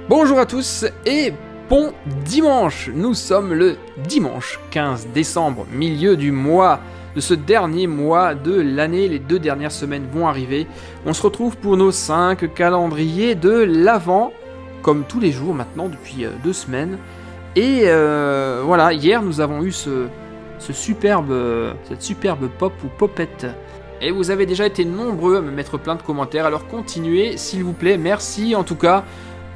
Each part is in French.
Bonjour à tous et bon dimanche. Nous sommes le dimanche 15 décembre, milieu du mois, de ce dernier mois de l'année. Les 2 dernières semaines vont arriver. On se retrouve pour nos 5 calendriers de l'Avent, comme tous les jours maintenant depuis 2 semaines. Et voilà, hier nous avons eu cette superbe pop ou popette. Et vous avez déjà été nombreux à me mettre plein de commentaires, alors continuez s'il vous plaît, merci en tout cas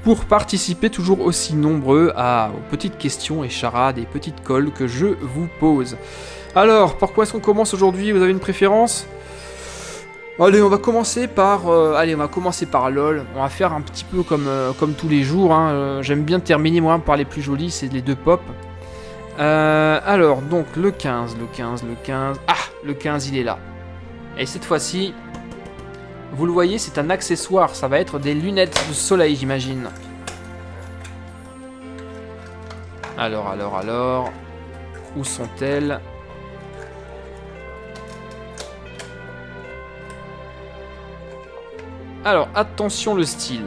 pour participer toujours aussi nombreux aux petites questions et charades et petites colles que je vous pose. Alors, par quoi est-ce qu'on commence aujourd'hui? Vous avez une préférence? Allez, on va commencer par LOL. On va faire un petit peu comme tous les jours. J'aime bien terminer moi par les plus jolis, c'est les 2 pop. Alors, donc le 15. Ah, le 15 il est là. Et cette fois-ci, vous le voyez, c'est un accessoire. Ça va être des lunettes de soleil, j'imagine. Alors. Où sont-elles? Alors, attention le style.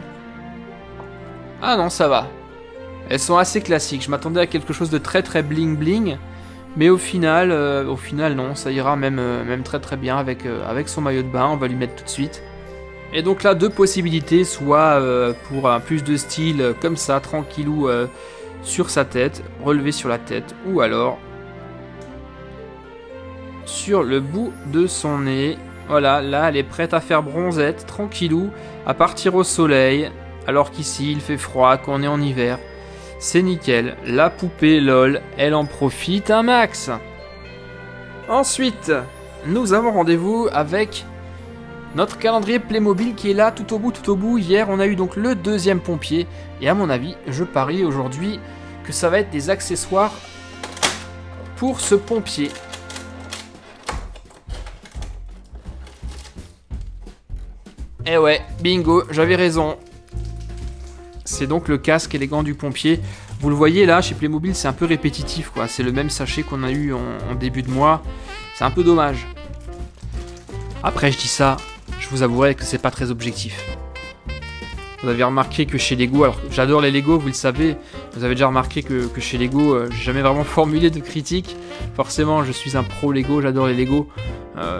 Ah non, ça va. Elles sont assez classiques. Je m'attendais à quelque chose de très très bling bling. Mais au final non, ça ira même très très bien avec son maillot de bain. On va lui mettre tout de suite. Et donc là, 2 possibilités, soit pour un plus de style comme ça, tranquillou sur sa tête, relevé sur la tête, ou alors sur le bout de son nez. Voilà, là, elle est prête à faire bronzette, tranquillou, à partir au soleil, alors qu'ici, il fait froid, qu'on est en hiver. C'est nickel, la poupée LOL, elle en profite un max. Ensuite, nous avons rendez-vous avec notre calendrier Playmobil qui est là tout au bout. Hier, on a eu donc le 2e pompier. Et à mon avis, je parie aujourd'hui que ça va être des accessoires pour ce pompier. Eh ouais, bingo, j'avais raison. C'est donc le casque et les gants du pompier. Vous le voyez là, chez Playmobil, c'est un peu répétitif, quoi. C'est le même sachet qu'on a eu en début de mois. C'est un peu dommage. Après, je dis ça, je vous avouerai que c'est pas très objectif. Vous avez remarqué que chez Lego, alors j'adore les Lego, vous le savez, vous avez déjà remarqué que chez Lego, j'ai jamais vraiment formulé de critique. Forcément, je suis un pro Lego, j'adore les Lego.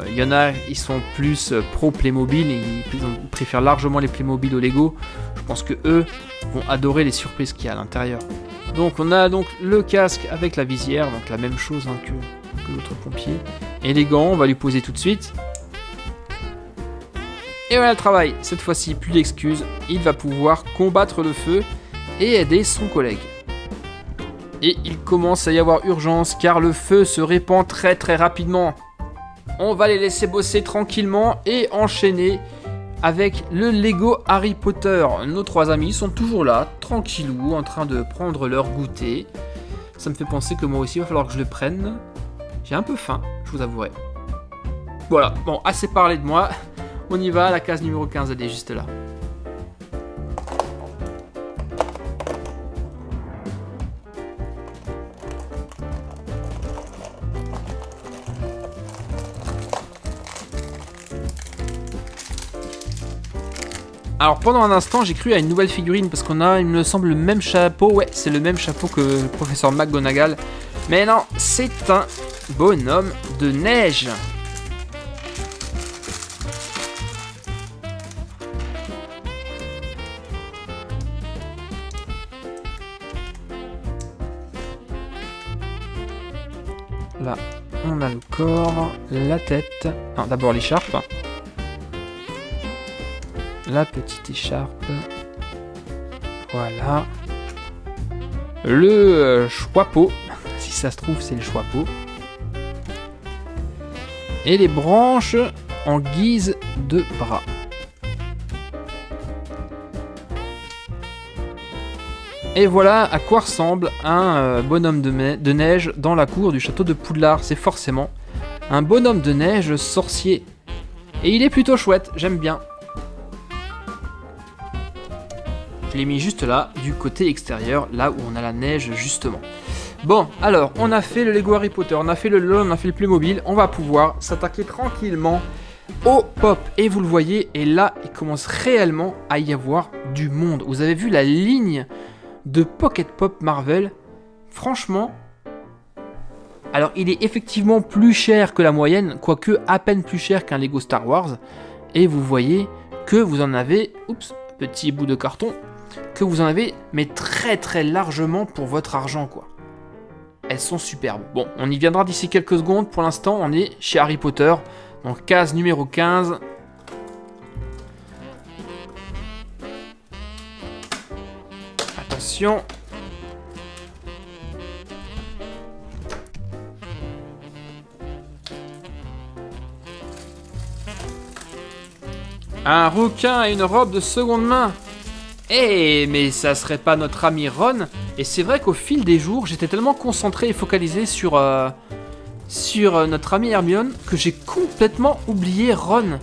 Il y en a, ils sont plus pro Playmobil, et ils préfèrent largement les Playmobil aux Lego. Je pense que eux vont adorer les surprises qu'il y a à l'intérieur. Donc on a donc le casque avec la visière, donc la même chose que l'autre pompier. Et les gants, on va lui poser tout de suite. Et voilà le travail, cette fois-ci plus d'excuses, il va pouvoir combattre le feu et aider son collègue. Et il commence à y avoir urgence car le feu se répand très très rapidement. On va les laisser bosser tranquillement et enchaîner avec le Lego Harry Potter. Nos 3 amis sont toujours là, tranquillou, en train de prendre leur goûter. Ça me fait penser que moi aussi il va falloir que je le prenne. J'ai un peu faim, je vous avouerai. Voilà, bon, assez parlé de moi. On y va, la case numéro 15, elle est juste là. Alors pendant un instant, j'ai cru à une nouvelle figurine parce qu'on a, il me semble, le même chapeau. Ouais, c'est le même chapeau que le professeur McGonagall. Mais non, c'est un bonhomme de neige. Là, on a le corps, la tête. Non, d'abord l'écharpe. La petite écharpe. Voilà. Le chapeau. Si ça se trouve, c'est le chapeau. Et les branches en guise de bras. Et voilà à quoi ressemble un bonhomme de neige dans la cour du château de Poudlard. C'est forcément un bonhomme de neige sorcier. Et il est plutôt chouette, j'aime bien. Je l'ai mis juste là, du côté extérieur, là où on a la neige justement. Bon, alors, on a fait le Lego Harry Potter, on a fait le LOL, on a fait le Playmobil. On va pouvoir s'attaquer tranquillement au pop. Et vous le voyez, et là, il commence réellement à y avoir du monde. Vous avez vu la ligne de Pocket Pop Marvel. Franchement, alors il est effectivement plus cher que la moyenne, quoique à peine plus cher qu'un Lego Star Wars. Et vous voyez que vous en avez, oups, petit bout de carton, que vous en avez, mais très très largement pour votre argent, quoi. Elles sont superbes. Bon, on y viendra d'ici quelques secondes. Pour l'instant, on est chez Harry Potter. Donc, case numéro 15. Attention. Un requin et une robe de seconde main. Eh, mais ça serait pas notre ami Ron? Et c'est vrai qu'au fil des jours, j'étais tellement concentré et focalisé sur notre ami Hermione que j'ai complètement oublié Ron.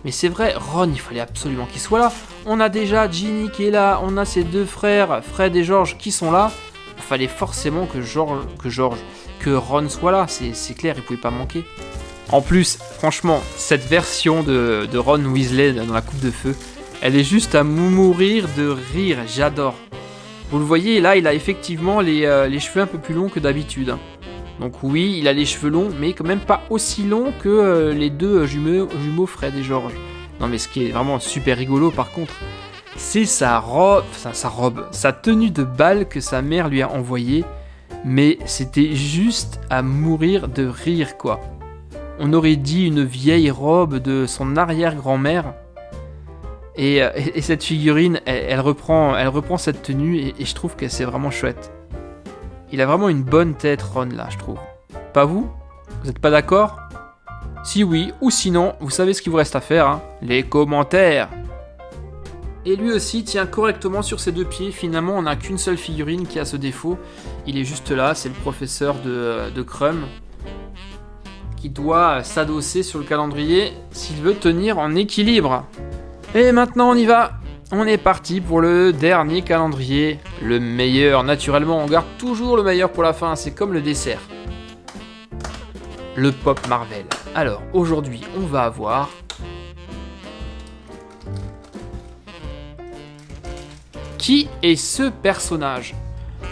Mais c'est vrai, Ron, il fallait absolument qu'il soit là. On a déjà Ginny qui est là, on a ses deux frères, Fred et George, qui sont là. Il fallait forcément que Ron soit là. C'est clair, il pouvait pas manquer. En plus, franchement, cette version de Ron Weasley dans la coupe de feu, elle est juste à mourir de rire, j'adore. Vous le voyez, là, il a effectivement les cheveux un peu plus longs que d'habitude. Donc oui, il a les cheveux longs, mais quand même pas aussi longs que les deux jumeaux Fred et George. Non mais ce qui est vraiment super rigolo par contre, c'est sa tenue de bal que sa mère lui a envoyée. Mais c'était juste à mourir de rire, quoi. On aurait dit une vieille robe de son arrière-grand-mère. Et cette figurine, elle reprend cette tenue et je trouve que c'est vraiment chouette. Il a vraiment une bonne tête, Ron, là, je trouve. Pas vous? Vous n'êtes pas d'accord? Si oui, ou sinon, vous savez ce qu'il vous reste à faire, hein? Les commentaires. Et lui aussi tient correctement sur ses deux pieds. Finalement, on n'a qu'une seule figurine qui a ce défaut. Il est juste là, c'est le professeur de Krum, qui doit s'adosser sur le calendrier s'il veut tenir en équilibre. Et maintenant on y va, on est parti pour le dernier calendrier, le meilleur. Naturellement on garde toujours le meilleur pour la fin, c'est comme le dessert. Le Pop Marvel. Alors aujourd'hui on va avoir qui est ce personnage?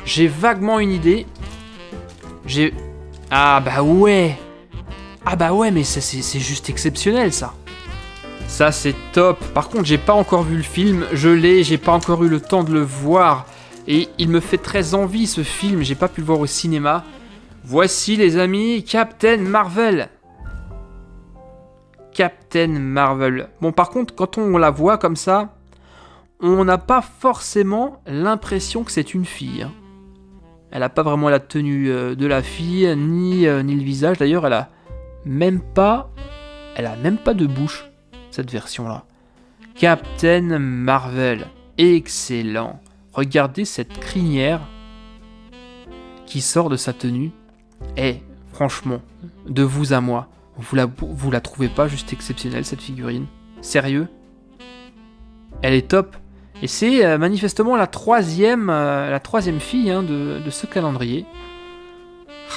J'ai vaguement une idée. Ah bah ouais, mais c'est juste exceptionnel ça. Ça c'est top. Par contre j'ai pas encore vu le film, j'ai pas encore eu le temps de le voir. Et il me fait très envie ce film, j'ai pas pu le voir au cinéma. Voici les amis, Captain Marvel. Captain Marvel. Bon par contre quand on la voit comme ça, on n'a pas forcément l'impression que c'est une fille. Hein. Elle a pas vraiment la tenue de la fille, ni le visage. D'ailleurs elle a même pas de bouche. Cette version-là. Captain Marvel. Excellent. Regardez cette crinière qui sort de sa tenue. Et franchement, de vous à moi, vous la trouvez pas juste exceptionnelle cette figurine? Sérieux? Elle est top. Et c'est manifestement la troisième fille hein, de ce calendrier.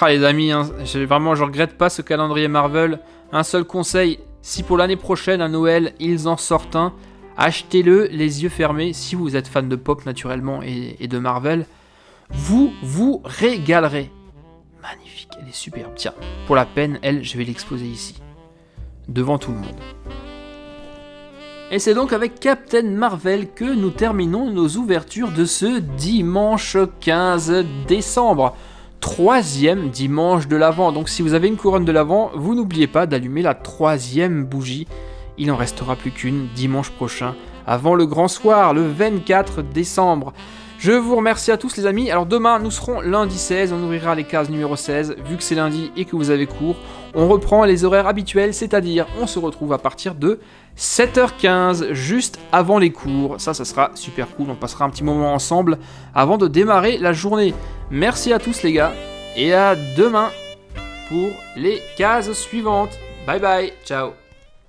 Ah les amis, hein, je regrette pas ce calendrier Marvel. Un seul conseil. Si pour l'année prochaine, à Noël, ils en sortent un, achetez-le les yeux fermés. Si vous êtes fan de pop naturellement et de Marvel, vous vous régalerez. Magnifique, elle est superbe. Tiens, pour la peine, je vais l'exposer ici, devant tout le monde. Et c'est donc avec Captain Marvel que nous terminons nos ouvertures de ce dimanche 15 décembre. 3e dimanche de l'Avent. Donc si vous avez une couronne de l'Avent, vous n'oubliez pas d'allumer la 3e bougie. Il n'en restera plus qu'une dimanche prochain, avant le grand soir, le 24 décembre. Je vous remercie à tous les amis. Alors demain, nous serons lundi 16, on ouvrira les cases numéro 16. Vu que c'est lundi et que vous avez cours, on reprend les horaires habituels, c'est-à-dire on se retrouve à partir de 7h15, juste avant les cours. Ça sera super cool, on passera un petit moment ensemble avant de démarrer la journée. Merci à tous les gars, et à demain pour les cases suivantes. Bye bye, ciao.